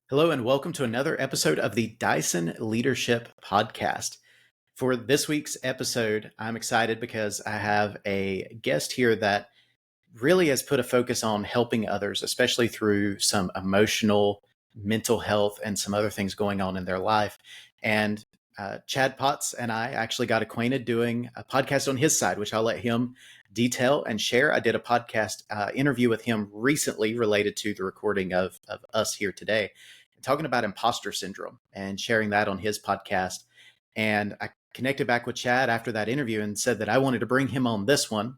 Hello, and welcome to another episode of the Dyson Leadership Podcast. For this week's episode, I'm excited because I have a guest here that really has put a focus on helping others, especially through some emotional, mental health, and some other things going on in their life. And Chad Potts and I actually got acquainted doing a podcast on his side, which I'll let him detail and share. I did a podcast interview with him recently related to the recording of us here today, talking about imposter syndrome and sharing that on his podcast. And I connected back with Chad after that interview and said that I wanted to bring him on this one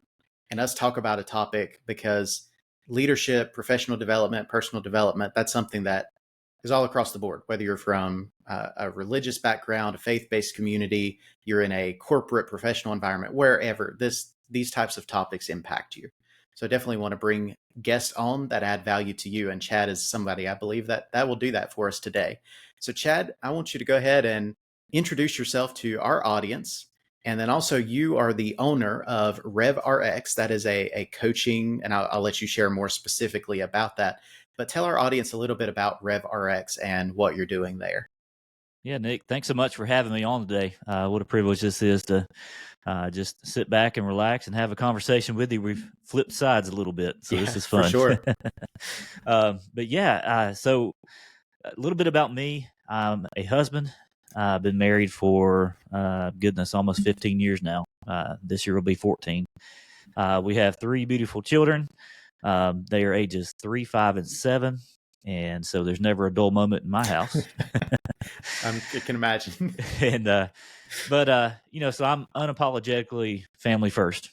and us talk about a topic because leadership, professional development, personal development, that's something that is all across the board, whether you're from a religious background, a faith-based community, you're in a corporate professional environment, wherever these types of topics impact you. So I definitely want to bring guests on that add value to you. And Chad is somebody I believe that will do that for us today. So Chad, I want you to go ahead and introduce yourself to our audience. And then also you are the owner of RevRX. That is a coaching, and I'll let you share more specifically about that. But tell our audience a little bit about RevRX and what you're doing there. Yeah, Nick, thanks so much for having me on today. What a privilege this is to just sit back and relax and have a conversation with you. We've flipped sides a little bit, so this is fun. For sure. So a little bit about me. I'm a husband. I've been married for, almost 15 years now. This year will be 14. We have 3 beautiful children. They are ages 3, 5, and 7. And so there's never a dull moment in my house. I can imagine. So I'm unapologetically family first.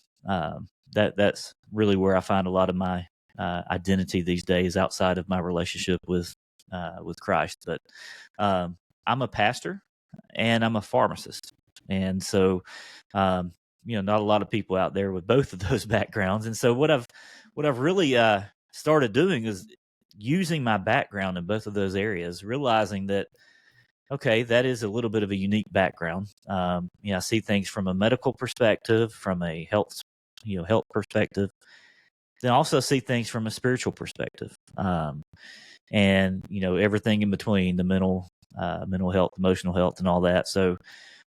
That's really where I find a lot of my identity these days, outside of my relationship with Christ. But I'm a pastor and I'm a pharmacist, and so not a lot of people out there with both of those backgrounds. And so what I've really started doing is using my background in both of those areas, realizing that, okay, that is a little bit of a unique background. I see things from a medical perspective, from a health perspective, then also see things from a spiritual perspective, and everything in between, the mental health, emotional health, and all that. So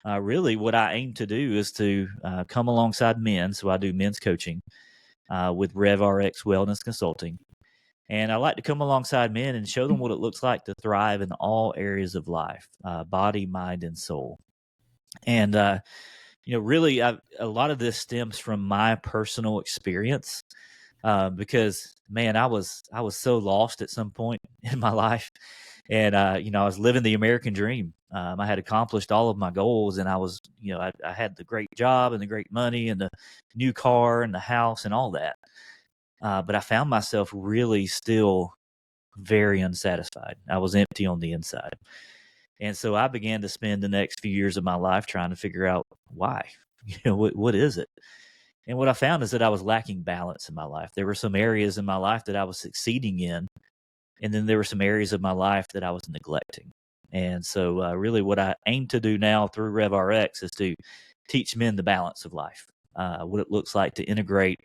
really what I aim to do is to come alongside men. So I do men's coaching with RevRX Wellness Consulting. And I like to come alongside men and show them what it looks like to thrive in all areas of life, body, mind, and soul. And, really, a lot of this stems from my personal experience, because, man, I was so lost at some point in my life. And, I was living the American dream. I had accomplished all of my goals, and I was, I had the great job and the great money and the new car and the house and all that. But I found myself really still very unsatisfied. I was empty on the inside. And so I began to spend the next few years of my life trying to figure out why. What is it? And what I found is that I was lacking balance in my life. There were some areas in my life that I was succeeding in, and then there were some areas of my life that I was neglecting. And so really what I aim to do now through RevRX is to teach men the balance of life, what it looks like to integrate.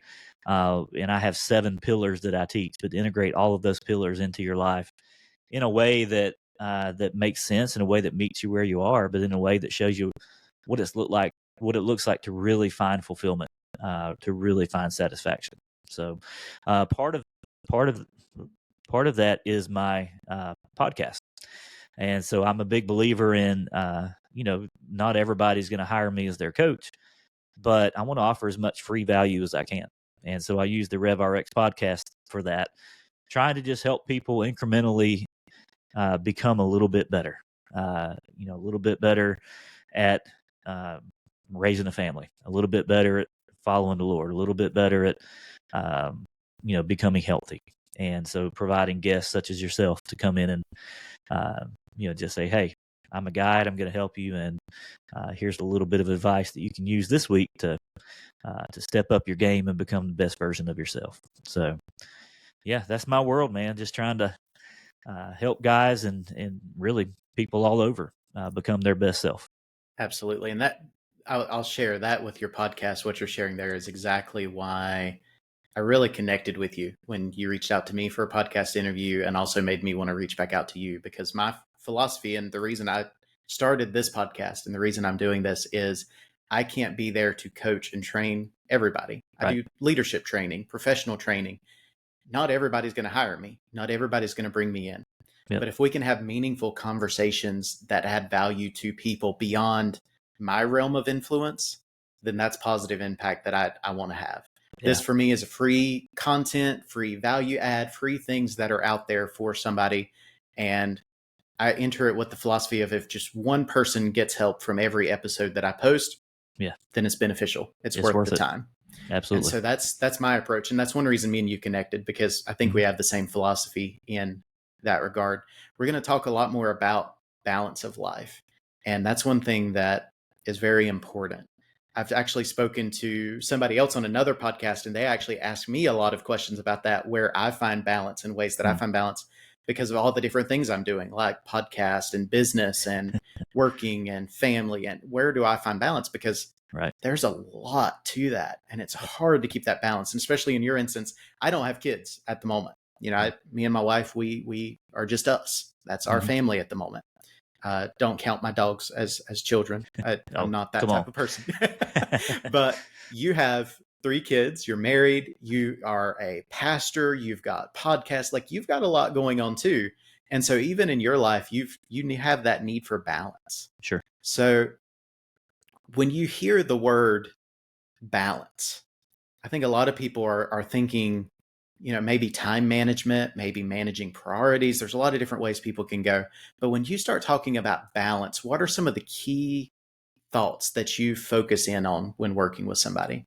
And I have 7 pillars that I teach, but integrate all of those pillars into your life in a way that that makes sense, in a way that meets you where you are, but in a way that shows you what it looks like to really find fulfillment, to really find satisfaction. So part of that is my podcast. And so I'm a big believer in, not everybody's going to hire me as their coach, but I want to offer as much free value as I can. And so I use the RevRX podcast for that, trying to just help people incrementally become a little bit better, a little bit better at raising a family, a little bit better at following the Lord, a little bit better at, becoming healthy. And so providing guests such as yourself to come in and, just say, hey, I'm a guide, I'm going to help you. And here's a little bit of advice that you can use this week to step up your game and become the best version of yourself. So, yeah, that's my world, man. Just trying to help guys and really people all over become their best self. Absolutely. And that I'll share that with your podcast. What you're sharing there is exactly why I I really connected with you when you reached out to me for a podcast interview, and also made me want to reach back out to you, because my philosophy and the reason I started this podcast and the reason I'm doing this is I can't be there to coach and train everybody. I Right. do leadership training, professional training. Not everybody's going to hire me. Not everybody's going to bring me in. Yep. But if we can have meaningful conversations that add value to people beyond my realm of influence, then that's positive impact that I want to have. Yeah. This for me is a free content, free value add, free things that are out there for somebody. And I enter it with the philosophy of, if just one person gets help from every episode that I post, Yeah. then it's beneficial. It's worth the time. Absolutely. And so that's my approach. And that's one reason me and you connected, because I think we have the same philosophy in that regard. We're going to talk a lot more about balance of life. And that's one thing that is very important. I've actually spoken to somebody else on another podcast, and they actually asked me a lot of questions about that, where I find balance and ways that I find balance because of all the different things I'm doing, like podcast and business and working and family. And where do I find balance? Because there's a lot to that, and it's hard to keep that balance. And especially in your instance, I don't have kids at the moment. You know, me and my wife, we are just us. That's our family at the moment. Don't count my dogs as children. I'm not that type of person. But you have 3 kids. You're married. You are a pastor. You've got podcasts. Like, you've got a lot going on too. And so even in your life, you have that need for balance. Sure. So when you hear the word balance, I think a lot of people are thinking, you know, maybe time management, maybe managing priorities. There's a lot of different ways people can go. But when you start talking about balance, what are some of the key thoughts that you focus in on when working with somebody?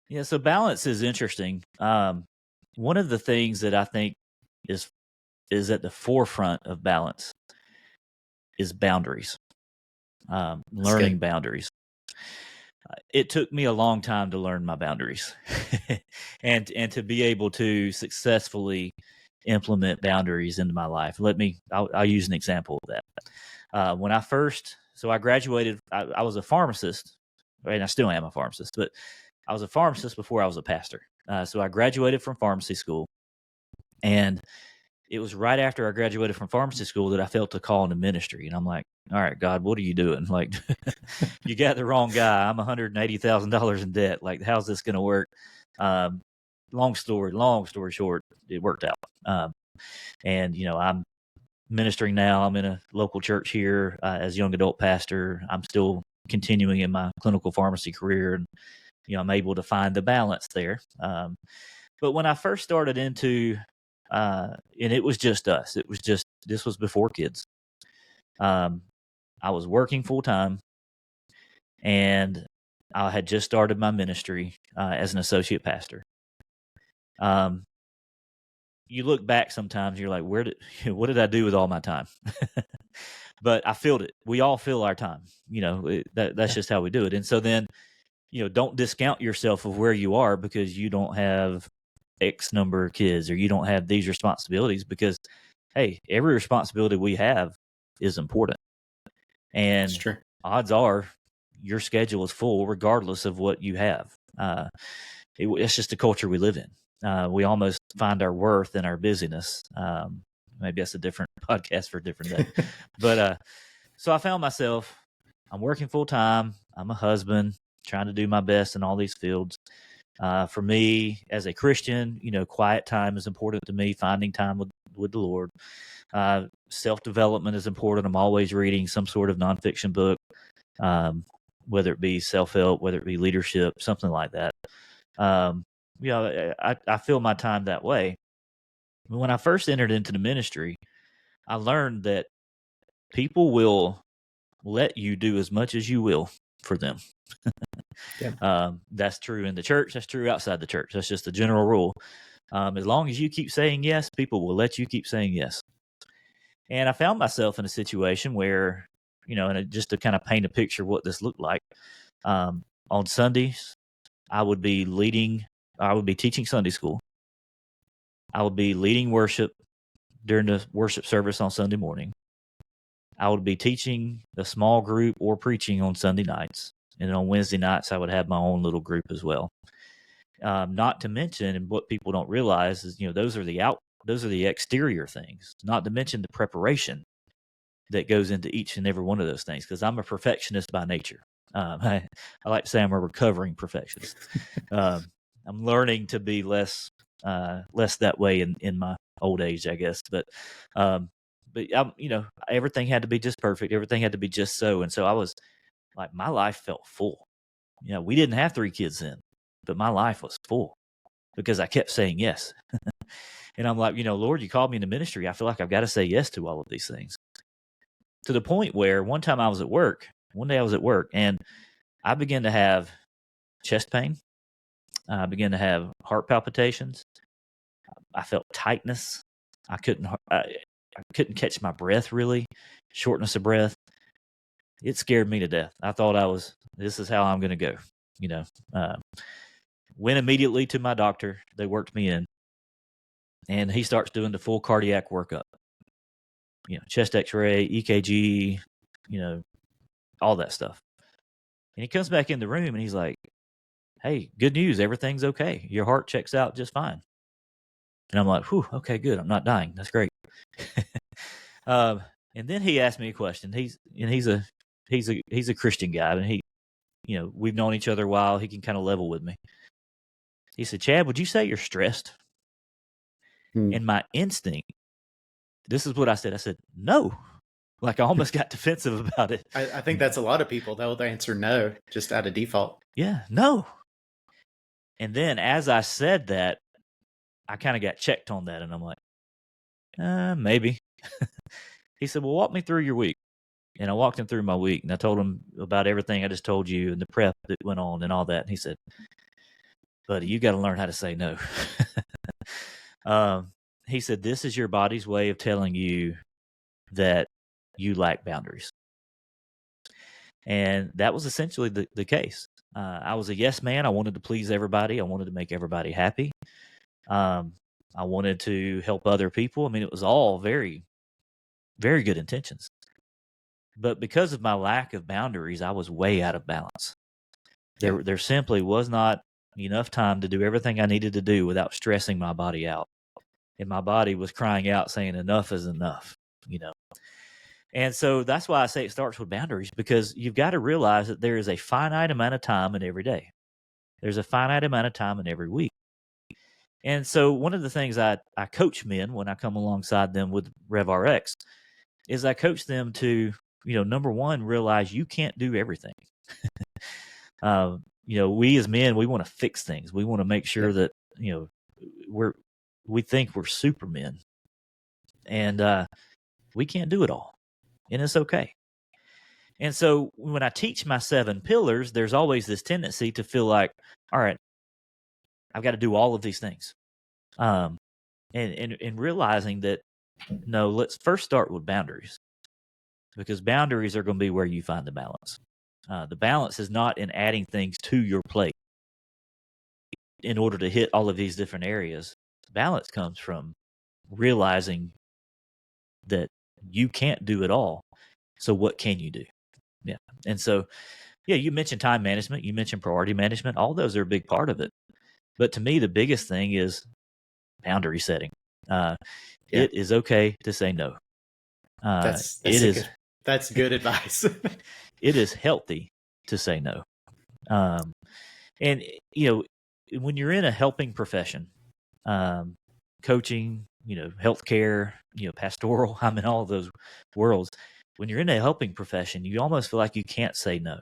Yeah, so balance is interesting. One of the things that I think is at the forefront of balance is boundaries. Learning boundaries. It took me a long time to learn my boundaries and to be able to successfully implement boundaries into my life. I'll use an example of that. When I graduated, I was a pharmacist, and I still am a pharmacist, but I was a pharmacist before I was a pastor. So I graduated from pharmacy school, and it was right after I graduated from pharmacy school that I felt a call into ministry. And I'm like, all right, God, what are you doing? Like, you got the wrong guy. I'm $180,000 in debt. Like, how's this going to work? Long story short, it worked out. And, you know, I'm ministering now. I'm in a local church here as a young adult pastor. I'm still continuing in my clinical pharmacy career. And, you know, I'm able to find the balance there. But when I first started into and it was just us. This was before kids. I was working full time, and I had just started my ministry as an associate pastor. You look back sometimes, you're like, what did I do with all my time? But I filled it. We all fill our time. You know, that's just how we do it. And so then, you know, don't discount yourself of where you are because you don't have X number of kids or you don't have these responsibilities, because, hey, every responsibility we have is important. And odds are your schedule is full regardless of what you have. It's just the culture we live in. We almost find our worth in our busyness. Maybe that's a different podcast for a different day. But so I found myself, I'm working full time. I'm a husband, trying to do my best in all these fields. For me, as a Christian, you know, quiet time is important to me, finding time with the Lord. Self-development is important. I'm always reading some sort of nonfiction book, whether it be self-help, whether it be leadership, something like that. You know, I feel my time that way. When I first entered into the ministry, I learned that people will let you do as much as you will for them. That's true in the church. That's true outside the church. That's just the general rule. As long as you keep saying yes, people will let you keep saying yes. And I found myself in a situation where, you know, and just to kind of paint a picture of what this looked like, on Sundays, I would be teaching Sunday school. I would be leading worship during the worship service on Sunday morning. I would be teaching a small group or preaching on Sunday nights. And on Wednesday nights, I would have my own little group as well. Not to mention, and what people don't realize is, those are the exterior things, not to mention the preparation that goes into each and every one of those things. Because I'm a perfectionist by nature. I like to say I'm a recovering perfectionist. I'm learning to be less that way in my old age, I guess. But everything had to be just perfect. Everything had to be just so. And so I was like, my life felt full. We didn't have 3 kids then, but my life was full because I kept saying yes. And I'm like, Lord, you called me into ministry. I feel like I've got to say yes to all of these things. To the point where one day I was at work and I began to have chest pain. I began to have heart palpitations. I felt tightness. I couldn't catch my breath, really, shortness of breath. It scared me to death. I thought this is how I'm going to go. Went immediately to my doctor. They worked me in, and he starts doing the full cardiac workup. Chest X-ray, EKG, all that stuff. And he comes back in the room and he's like, "Hey, good news. Everything's okay. Your heart checks out just fine." And I'm like, "Whew, okay, good. I'm not dying. That's great." And then he asked me a question. He's a Christian guy, and we've known each other a while. He can kind of level with me. He said, "Chad, would you say you're stressed?" And my instinct, this is what I said. I said, "No." Like, I almost got defensive about it. I think that's a lot of people. They'll answer no, just out of default. Yeah, no. And then as I said that, I kind of got checked on that. And I'm like, maybe. He said, "Well, walk me through your week." And I walked him through my week, and I told him about everything I just told you and the prep that went on and all that. And he said, "Buddy, you got to learn how to say no." He said, "This is your body's way of telling you that you lack boundaries." And that was essentially the case. I was a yes man. I wanted to please everybody. I wanted to make everybody happy. I wanted to help other people. I mean, it was all very, very good intentions. But because of my lack of boundaries, I was way out of balance. There simply was not enough time to do everything I needed to do without stressing my body out. And my body was crying out saying, enough is enough, And so that's why I say it starts with boundaries, because you've got to realize that there is a finite amount of time in every day. There's a finite amount of time in every week. And so one of the things I coach men when I come alongside them with RevRX is I coach them to, number one, realize you can't do everything. We as men, we want to fix things. We want to make sure that, we think we're supermen, and we can't do it all, and it's okay. And so when I teach my 7 pillars, there's always this tendency to feel like, all right, I've got to do all of these things. And realizing that, no, let's first start with boundaries, because boundaries are going to be where you find the balance. The balance is not in adding things to your plate in order to hit all of these different areas. Balance comes from realizing that you can't do it all. So what can you do? Yeah. And so, you mentioned time management, you mentioned priority management. All those are a big part of it. But to me, the biggest thing is boundary setting. It is okay to say no. That's good advice. It is healthy to say no. And, when you're in a helping profession, coaching, healthcare, pastoral, I'm in all of those worlds. When you're in a helping profession, you almost feel like you can't say no.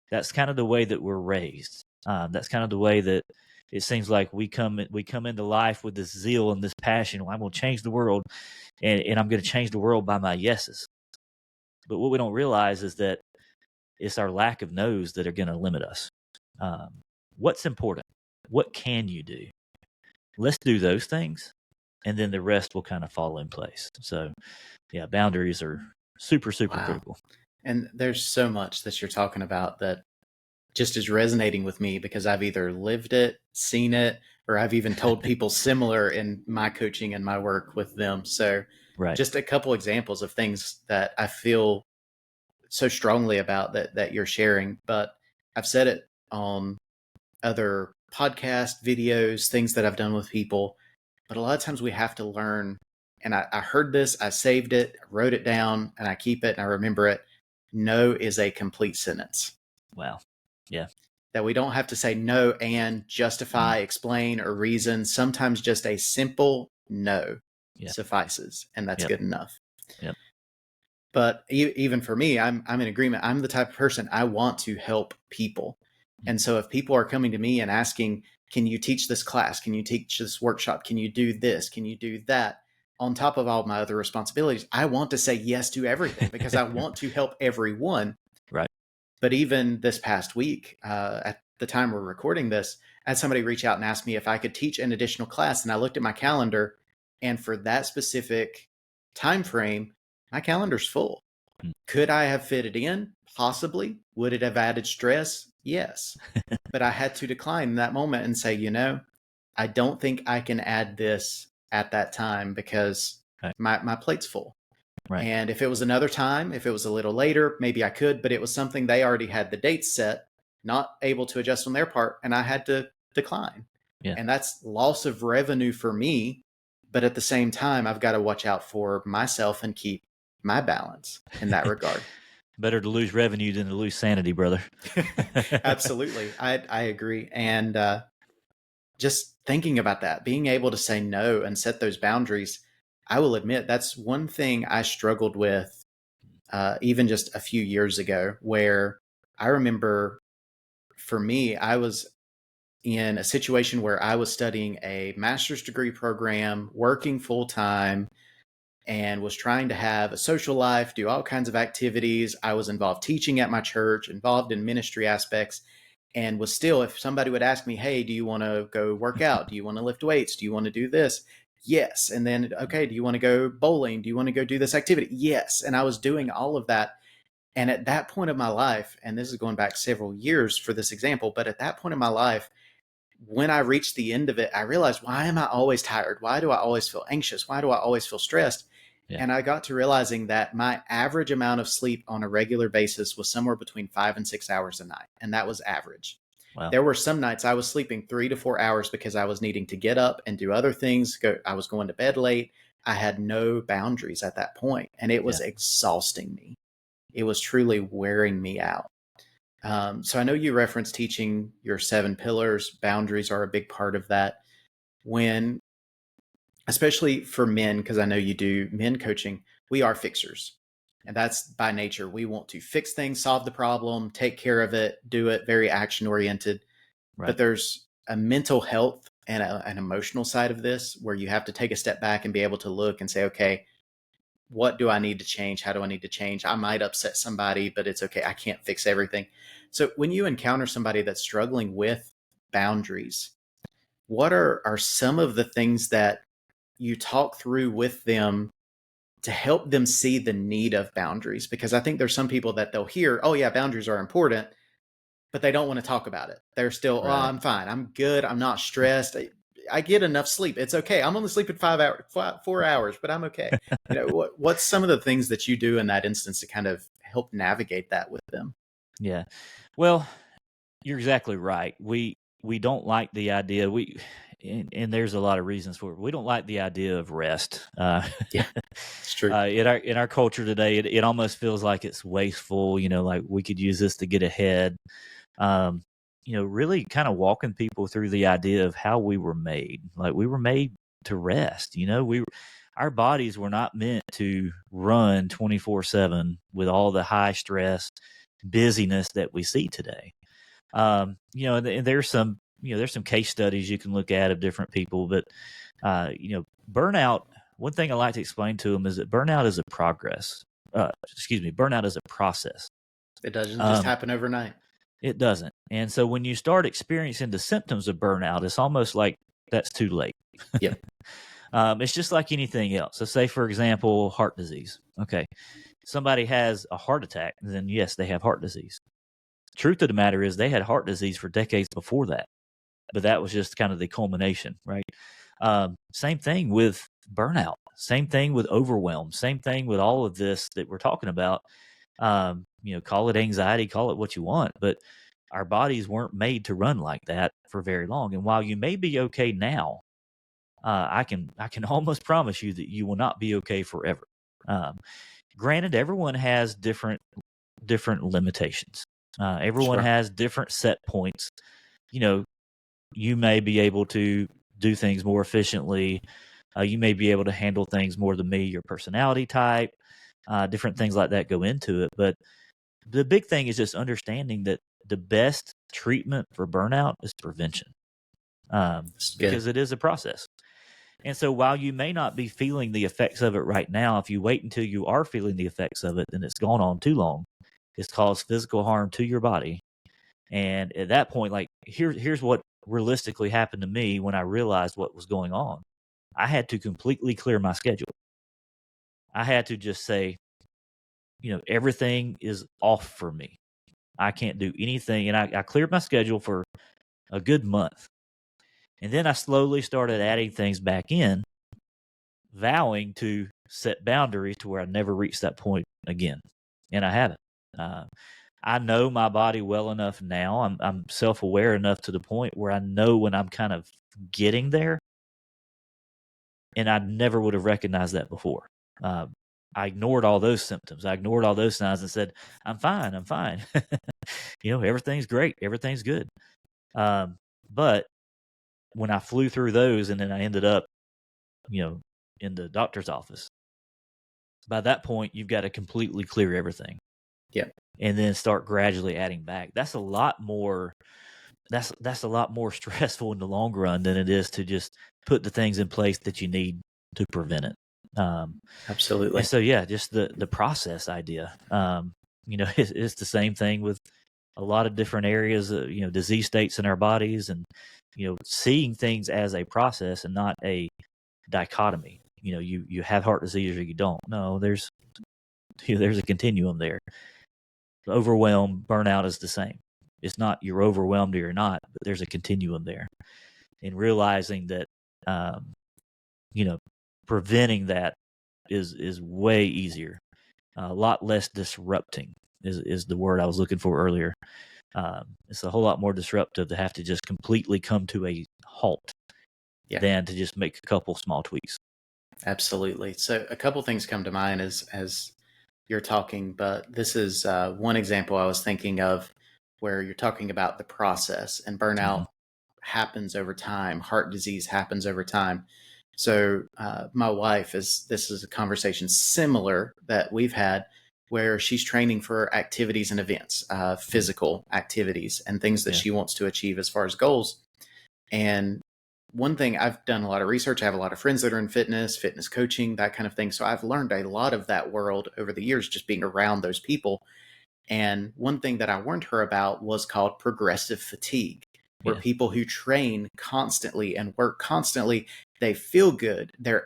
That's kind of the way that we're raised. That's kind of the way that it seems like we come into life with this zeal and this passion. Well, I'm going to change the world, and I'm going to change the world by my yeses. But what we don't realize is that it's our lack of no's that are going to limit us. What's important? What can you do? Let's do those things, and then the rest will kind of fall in place. So, boundaries are super, super critical. And there's so much that you're talking about that just is resonating with me, because I've either lived it, seen it, or I've even told people similar in my coaching and my work with them. So just a couple examples of things that I feel so strongly about that you're sharing. But I've said it on other podcasts, videos, things that I've done with people. But a lot of times we have to learn. And I heard this, I saved it, I wrote it down, and I keep it and I remember it. No is a complete sentence. Wow. Yeah. That we don't have to say no and justify, explain, or reason. Sometimes just a simple no suffices, and that's good enough. Yep. But even for me, I'm in agreement. I'm the type of person, I want to help people. And so if people are coming to me and asking, can you teach this class? Can you teach this workshop? Can you do this? Can you do that? On top of all my other responsibilities, I want to say yes to everything because I want to help everyone. Right. But even this past week, at the time we're recording this, I had somebody reach out and ask me if I could teach an additional class. And I looked at my calendar, and for that specific time frame, my calendar's full. Could I have fit it in? Possibly. Would it have added stress? Yes. But I had to decline in that moment and say, I don't think I can add this at that time because my plate's full. Right. And if it was another time, if it was a little later, maybe I could, but it was something they already had the date set, not able to adjust on their part, and I had to decline. Yeah. And that's loss of revenue for me. But at the same time, I've got to watch out for myself and keep my balance in that regard. Better to lose revenue than to lose sanity, brother. Absolutely. I agree. And just thinking about that, being able to say no and set those boundaries, I will admit that's one thing I struggled with even just a few years ago, where I remember for me, I was in a situation where I was studying a master's degree program, working full time, and was trying to have a social life, do all kinds of activities. I was involved teaching at my church, involved in ministry aspects, and was still, if somebody would ask me, hey, do you want to go work out? Do you want to lift weights? Do you want to do this? Yes. And then, okay, do you want to go bowling? Do you want to go do this activity? Yes. And I was doing all of that. And at that point of my life, and this is going back several years for this example, but at that point in my life, when I reached the end of it, I realized, why am I always tired? Why do I always feel anxious? Why do I always feel stressed? Yeah. And I got to realizing that my average amount of sleep on a regular basis was somewhere between 5 and 6 hours a night. And that was average. Wow. There were some nights I was sleeping 3 to 4 hours because I was needing to get up and do other things. I was going to bed late. I had no boundaries at that point, and it was exhausting me. It was truly wearing me out. So I know you referenced teaching your 7 pillars. Boundaries are a big part of that. Especially for men, because I know you do men coaching, we are fixers. And that's by nature. We want to fix things, solve the problem, take care of it, do it, very action oriented. Right. But there's a mental health and an emotional side of this where you have to take a step back and be able to look and say, okay, what do I need to change? How do I need to change? I might upset somebody, but it's okay. I can't fix everything. So when you encounter somebody that's struggling with boundaries, what are some of the things that you talk through with them to help them see the need of boundaries? Because I think there's some people that they'll hear, oh yeah, boundaries are important, but they don't want to talk about it. They're still, right. Oh, I'm fine. I'm good. I'm not stressed. I get enough sleep. It's okay. I'm only sleeping 4 hours, but I'm okay. What's some of the things that you do in that instance to kind of help navigate that with them? Yeah. Well, you're exactly right. We don't like the idea. And there's a lot of reasons for it. We don't like the idea of rest. Yeah, it's true. In our culture today, it almost feels like it's wasteful. Like we could use this to get ahead. Really kind of walking people through the idea of how we were made. Like we were made to rest. Our bodies were not meant to run 24/7 with all the high stress, busyness that we see today. And there's some case studies you can look at of different people, but burnout. One thing I like to explain to them is that burnout is a burnout is a process. It doesn't just happen overnight. It doesn't. And so when you start experiencing the symptoms of burnout, it's almost like that's too late. Yep. It's just like anything else. So say, for example, heart disease. Okay. Somebody has a heart attack, then yes, they have heart disease. Truth of the matter is they had heart disease for decades before that, but that was just kind of the culmination, right? Same thing with burnout, same thing with overwhelm, same thing with all of this that we're talking about. Call it anxiety, call it what you want, but our bodies weren't made to run like that for very long. And while you may be okay now, I can almost promise you that you will not be okay forever. Um, Granted, everyone has different limitations. Everyone Sure. has different set points. You may be able to do things more efficiently. You may be able to handle things more than me, your personality type, different things like that go into it. But the big thing is just understanding that the best treatment for burnout is prevention, It's good. because it is a process. And so while you may not be feeling the effects of it right now, if you wait until you are feeling the effects of it, then it's gone on too long. It's caused physical harm to your body. And at that point, like here's what realistically happened to me when I realized what was going on. I had to completely clear my schedule. I had to just say, everything is off for me. I can't do anything. And I cleared my schedule for a good month. And then I slowly started adding things back in, vowing to set boundaries to where I never reach that point again. And I haven't. Uh, I know my body well enough now. I'm self-aware enough to the point where I know when I'm kind of getting there, and I never would have recognized that before. I ignored all those symptoms. I ignored all those signs and said, I'm fine. I'm fine. Everything's great. Everything's good. But when I flew through those and then I ended up, in the doctor's office, by that point, you've got to completely clear everything. Yeah. And then start gradually adding back. That's a lot more stressful in the long run than it is to just put the things in place that you need to prevent it. Absolutely. And so, yeah, just the process idea. It's the same thing with a lot of different areas, disease states in our bodies, and seeing things as a process and not a dichotomy. You have heart disease or you don't. No, there's a continuum there. Overwhelm, burnout is the same. It's not you're overwhelmed or you're not, but there's a continuum there. And realizing that, preventing that is way easier, a lot less disrupting is the word I was looking for earlier. It's a whole lot more disruptive to have to just completely come to a halt than to just make a couple small tweaks. Absolutely. So a couple things come to mind as you're talking, but this is one example I was thinking of where you're talking about the process, and burnout happens over time. Heart disease happens over time. So my wife this is a conversation similar that we've had where she's training for activities and events, physical activities and things that she wants to achieve as far as goals. And one thing, I've done a lot of research. I have a lot of friends that are in fitness coaching, that kind of thing. So I've learned a lot of that world over the years, just being around those people. And one thing that I warned her about was called progressive fatigue, where people who train constantly and work constantly, they feel good, they're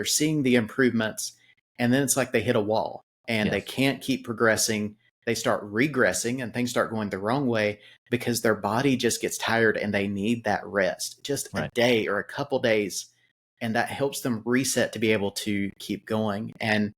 seeing the improvements. And then it's like they hit a wall and they can't keep progressing. They start regressing and things start going the wrong way because their body just gets tired and they need that rest, just a day or a couple days. And that helps them reset to be able to keep going. And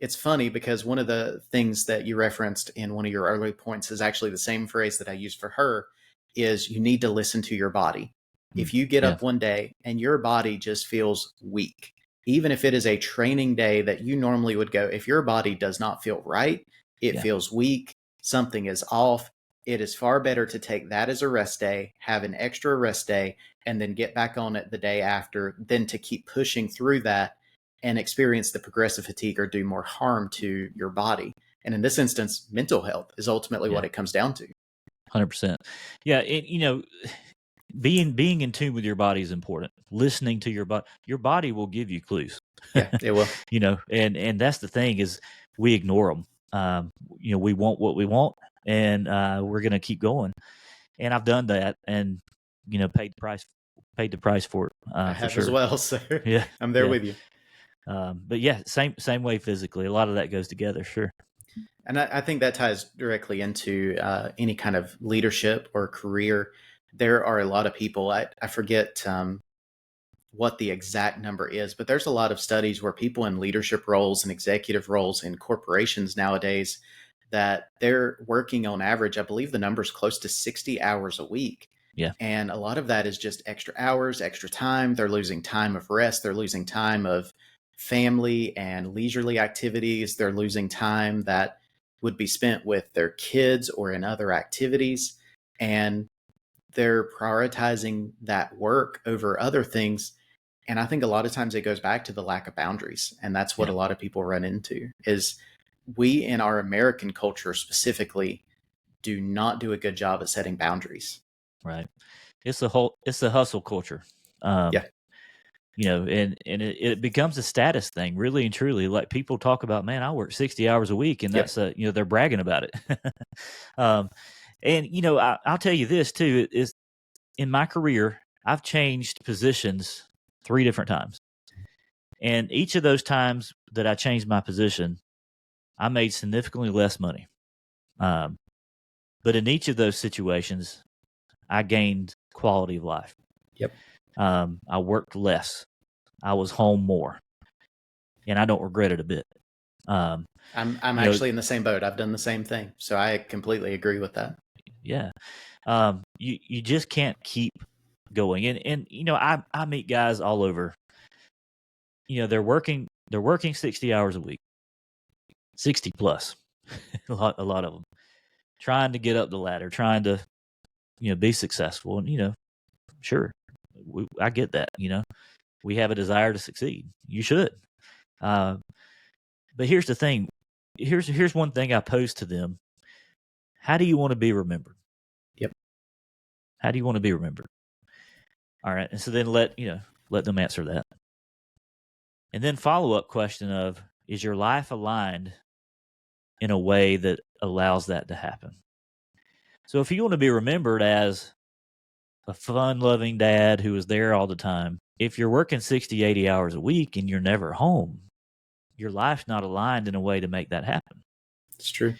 it's funny because one of the things that you referenced in one of your early points is actually the same phrase that I used for her, is you need to listen to your body. If you get up one day and your body just feels weak, even if it is a training day that you normally would go, if your body does not feel right, it feels weak, something is off, it is far better to take that as a rest day, have an extra rest day, and then get back on it the day after than to keep pushing through that and experience the progressive fatigue or do more harm to your body. And in this instance, mental health is ultimately what it comes down to. 100%. Yeah. Being in tune with your body is important. Listening to your body will give you clues. Yeah, it will. And that's the thing, is we ignore them. We want what we want, and we're going to keep going. And I've done that, and paid the price for it. I for have sure as well, so yeah, I'm there with you. But yeah, same way physically. A lot of that goes together, sure. And I think that ties directly into any kind of leadership or career. There are a lot of people, I forget what the exact number is, but there's a lot of studies where people in leadership roles and executive roles in corporations nowadays, that they're working on average, I believe the number's close to 60 hours a week. Yeah. And a lot of that is just extra hours, extra time. They're losing time of rest. They're losing time of family and leisurely activities. They're losing time that would be spent with their kids or in other activities. And they're prioritizing that work over other things. And I think a lot of times it goes back to the lack of boundaries. And that's what Yeah. a lot of people run into is we in our American culture specifically do not do a good job at setting boundaries. Right. It's a hustle culture. Yeah. And it becomes a status thing, really and truly. Like people talk about, man, I work 60 hours a week, and Yep. that's they're bragging about it. And I'll tell you this too, is in my career, I've changed positions 3 different times. And each of those times that I changed my position, I made significantly less money. But in each of those situations, I gained quality of life. Yep. I worked less. I was home more, and I don't regret it a bit. I'm actually in the same boat. I've done the same thing. So I completely agree with that. Yeah. You just can't keep going. And I meet guys all over. They're working 60 hours a week. 60 plus. a lot of them. Trying to get up the ladder, trying to be successful. And sure. I get that, We have a desire to succeed. You should. But here's the thing. Here's one thing I pose to them. How do you want to be remembered? Yep. How do you want to be remembered? All right. And so then let them answer that. And then follow-up question of, is your life aligned in a way that allows that to happen? So if you want to be remembered as a fun-loving dad who is there all the time, if you're working 60, 80 hours a week and you're never home, your life's not aligned in a way to make that happen. It's true.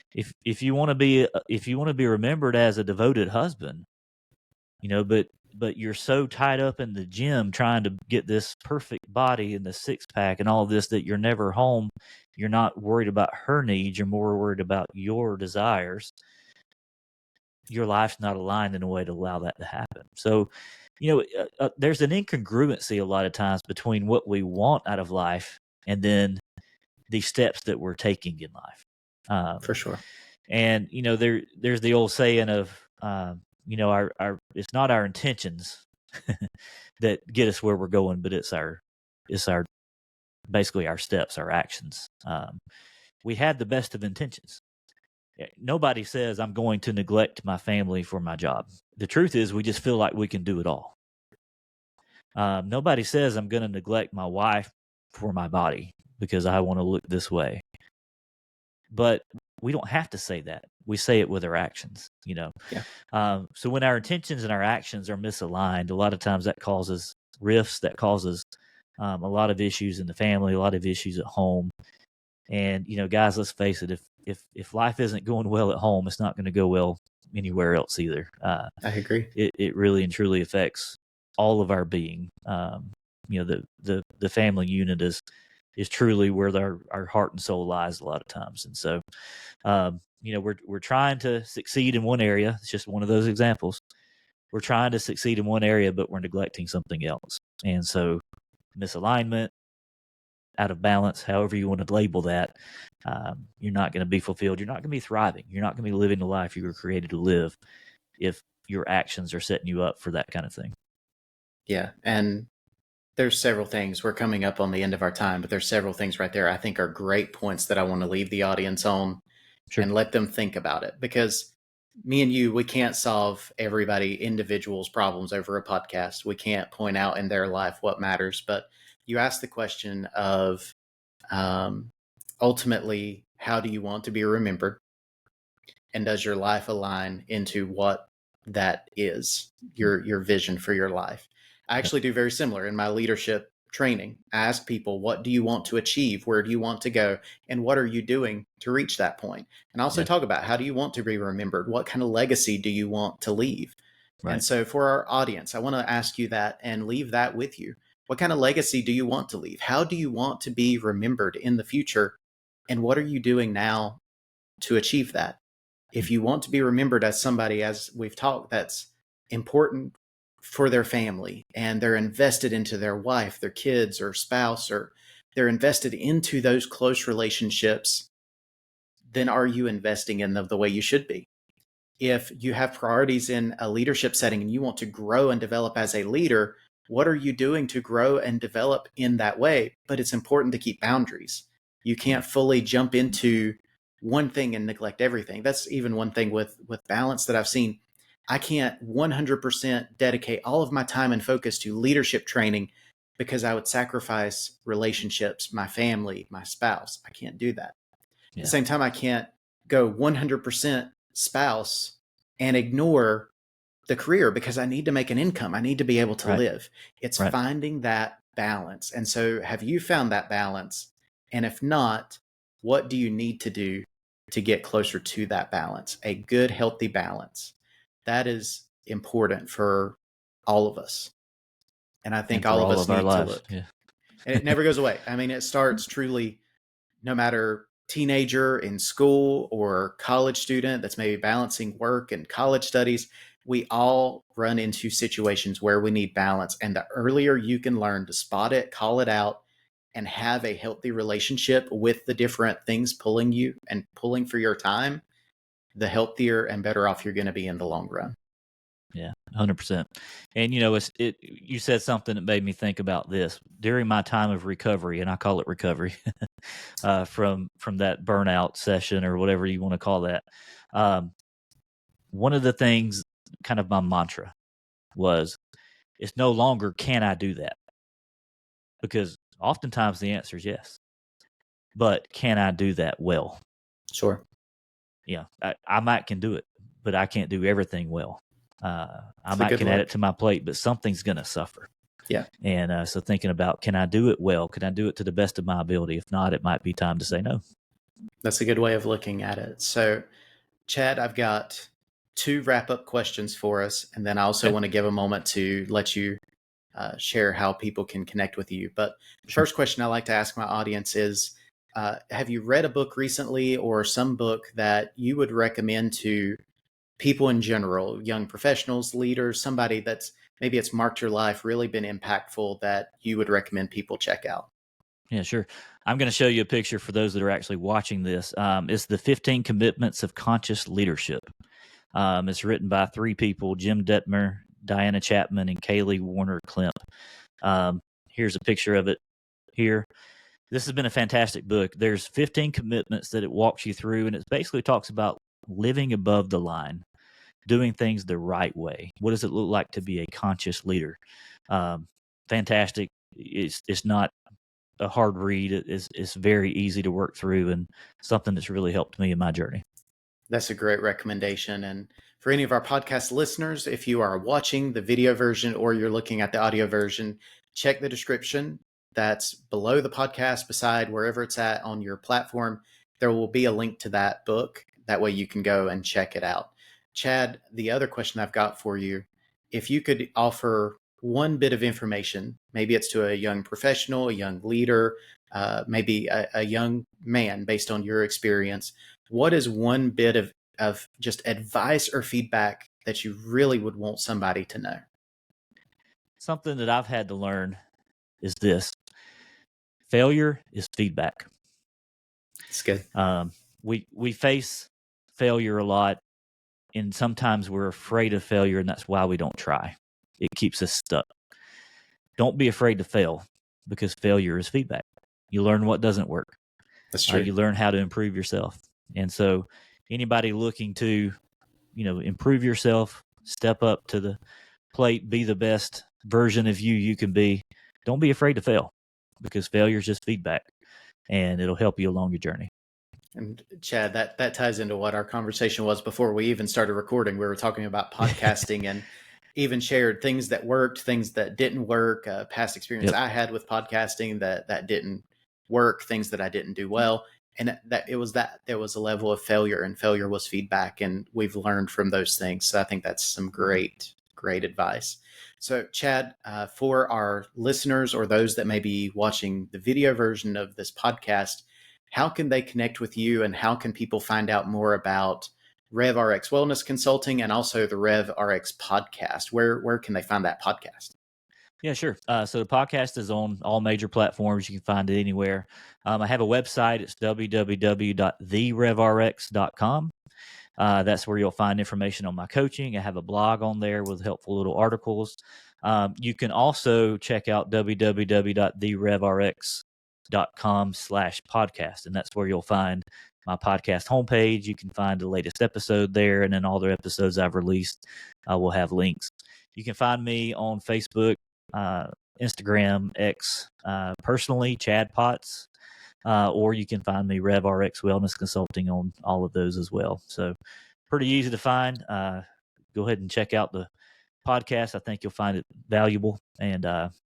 If you want to be remembered as a devoted husband, but you're so tied up in the gym trying to get this perfect body and the six pack and all of this that you're never home, you're not worried about her needs, you're more worried about your desires. Your life's not aligned in a way to allow that to happen. So, there's an incongruency a lot of times between what we want out of life and then the steps that we're taking in life. For sure. And there's the old saying of our it's not our intentions that get us where we're going, but it's our basically our steps, our actions. We had the best of intentions. Nobody says I'm going to neglect my family for my job. The truth is we just feel like we can do it all. Nobody says I'm going to neglect my wife for my body because I want to look this way. But we don't have to say that. We say it with our actions, Yeah. So when our intentions and our actions are misaligned, a lot of times that causes rifts, that causes a lot of issues in the family, a lot of issues at home. And, guys, let's face it, if life isn't going well at home, it's not going to go well anywhere else either. I agree. It really and truly affects all of our being. The family unit is truly where our heart and soul lies a lot of times. And so, we're trying to succeed in one area. It's just one of those examples. We're trying to succeed in one area, but we're neglecting something else. And so misalignment, out of balance, however you want to label that, you're not going to be fulfilled. You're not going to be thriving. You're not going to be living the life you were created to live if your actions are setting you up for that kind of thing. Yeah. And there's several things. We're coming up on the end of our time, but there's several things right there I think are great points that I want to leave the audience on. Sure. And let them think about it, because me and you, we can't solve individual's problems over a podcast. We can't point out in their life what matters, but you asked the question of ultimately, how do you want to be remembered? And does your life align into what that is, your vision for your life? I actually do very similar in my leadership training. I ask people, what do you want to achieve? Where do you want to go? And what are you doing to reach that point? And also talk about, how do you want to be remembered? What kind of legacy do you want to leave? Right. And so for our audience, I want to ask you that and leave that with you. What kind of legacy do you want to leave? How do you want to be remembered in the future? And what are you doing now to achieve that. If you want to be remembered as somebody, as we've talked, that's important for their family and they're invested into their wife, their kids or spouse, or they're invested into those close relationships, then are you investing in them the way you should be? If you have priorities in a leadership setting and you want to grow and develop as a leader, what are you doing to grow and develop in that way? But it's important to keep boundaries. You can't fully jump into one thing and neglect everything. That's even one thing with balance that I've seen. I can't 100% dedicate all of my time and focus to leadership training because I would sacrifice relationships, my family, my spouse. I can't do that. At the same time, I can't go 100% spouse and ignore the career because I need to make an income. I need to be able to live. It's finding that balance. And so have you found that balance? And if not, what do you need to do to get closer to that balance? A good, healthy balance. That is important for all of us. And I think all of us need to look. Yeah. And it never goes away. I mean, it starts truly no matter teenager in school or college student that's maybe balancing work and college studies, we all run into situations where we need balance. And the earlier you can learn to spot it, call it out, and have a healthy relationship with the different things pulling you and pulling for your time, the healthier and better off you're going to be in the long run. Yeah, 100%. And you said something that made me think about this during my time of recovery, and I call it recovery from that burnout session or whatever you want to call that. One of the things, kind of my mantra, was it's no longer can I do that, because oftentimes the answer is yes, but can I do that well? Sure. Yeah, I might can do it, but I can't do everything well. I might can add it to my plate, but something's going to suffer. Yeah. And so thinking about, can I do it well? Can I do it to the best of my ability? If not, it might be time to say no. That's a good way of looking at it. So, Chad, I've got 2 wrap-up questions for us, and then I also want to give a moment to let you share how people can connect with you. But the first question I like to ask my audience is, have you read a book recently or some book that you would recommend to people in general, young professionals, leaders, somebody that's maybe it's marked your life, really been impactful that you would recommend people check out? Yeah, sure. I'm going to show you a picture for those that are actually watching this. It's the 15 Commitments of Conscious Leadership. It's written by 3 people, Jim Detmer, Diana Chapman, and Kaylee Warner Klemp. Here's a picture of it here. This has been a fantastic book. There's 15 commitments that it walks you through, and it basically talks about living above the line, doing things the right way. What does it look like to be a conscious leader? Fantastic. It's not a hard read. It's very easy to work through, and something that's really helped me in my journey. That's a great recommendation. And for any of our podcast listeners, if you are watching the video version or you're looking at the audio version, check the description that's below the podcast, beside wherever it's at on your platform. There will be a link to that book. That way you can go and check it out. Chad, the other question I've got for you, if you could offer one bit of information, maybe it's to a young professional, a young leader, maybe a young man based on your experience, what is one bit of just advice or feedback that you really would want somebody to know? Something that I've had to learn is this: failure is feedback. It's good. We face failure a lot, and sometimes we're afraid of failure, and that's why we don't try. It keeps us stuck. Don't be afraid to fail, because failure is feedback. You learn what doesn't work. That's true. You learn how to improve yourself. And so anybody looking to, improve yourself, step up to the plate, be the best version of you can be, don't be afraid to fail, because failure is just feedback, and it'll help you along your journey. And Chad, that ties into what our conversation was before we even started recording. We were talking about podcasting and even shared things that worked, things that didn't work, past experience I had with podcasting that didn't work, things that I didn't do well. And there was a level of failure, and failure was feedback, and we've learned from those things. So I think that's some great advice. So Chad, for our listeners or those that may be watching the video version of this podcast, how can they connect with you, and how can people find out more about RevRX Wellness Consulting and also the RevRX podcast? Where can they find that podcast? Yeah, sure. So the podcast is on all major platforms. You can find it anywhere. I have a website. It's www.therevrx.com. That's where you'll find information on my coaching. I have a blog on there with helpful little articles. You can also check out www.therevrx.com/podcast, and that's where you'll find my podcast homepage. You can find the latest episode there, and then all the episodes I've released will have links. You can find me on Facebook, Instagram, X, personally, Chad Potts, or you can find me RevRX Wellness Consulting on all of those as well. So pretty easy to find. Go ahead and check out the podcast. I think you'll find it valuable. And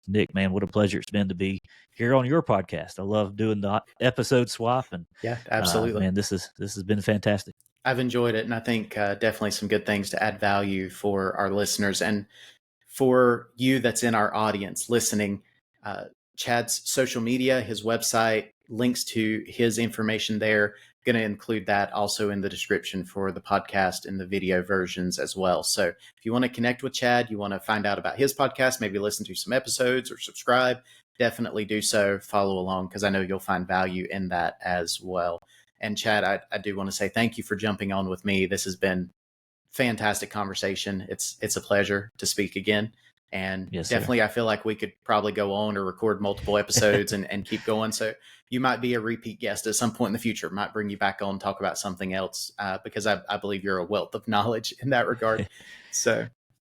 Nick, man, what a pleasure it's been to be here on your podcast. I love doing the episode swap, and Yeah, absolutely. man, this has been fantastic. I've enjoyed it, and I think definitely some good things to add value for our listeners and for you that's in our audience listening. Chad's social media, his website, links to his information there. Going to include that also in the description for the podcast and the video versions as well. So if you want to connect with Chad, you want to find out about his podcast, maybe listen to some episodes or subscribe, definitely do so. Follow along, because I know you'll find value in that as well. And Chad, I do want to say thank you for jumping on with me. This has been fantastic conversation. It's a pleasure to speak again. And Yes, definitely, I feel like we could probably go on or record multiple episodes and keep going. So you might be a repeat guest at some point in the future. Might bring you back on, talk about something else, because I believe you're a wealth of knowledge in that regard. So,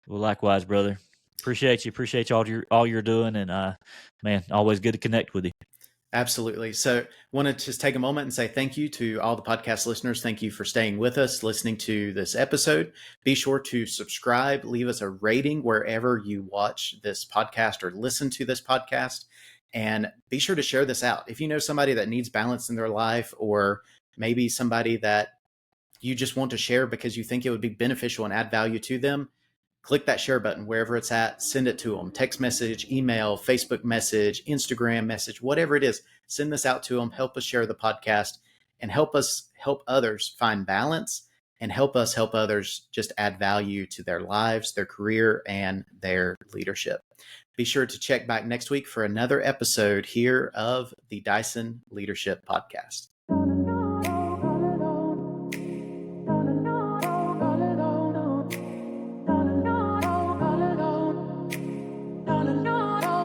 well, likewise, brother. Appreciate you. Appreciate all you're doing, and man, always good to connect with you. absolutely. So want to just take a moment and say thank you to all the podcast listeners. Thank you for staying with us, listening to this episode. Be sure to subscribe, leave us a rating wherever you watch this podcast or listen to this podcast, and be sure to share this out. If you know somebody that needs balance in their life, or maybe somebody that you just want to share because you think it would be beneficial and add value to them, click that share button wherever it's at, send it to them, text message, email, Facebook message, Instagram message, whatever it is, send this out to them, help us share the podcast, and help us help others find balance, and help us help others just add value to their lives, their career, and their leadership. Be sure to check back next week for another episode here of the Dyson Leadership Podcast.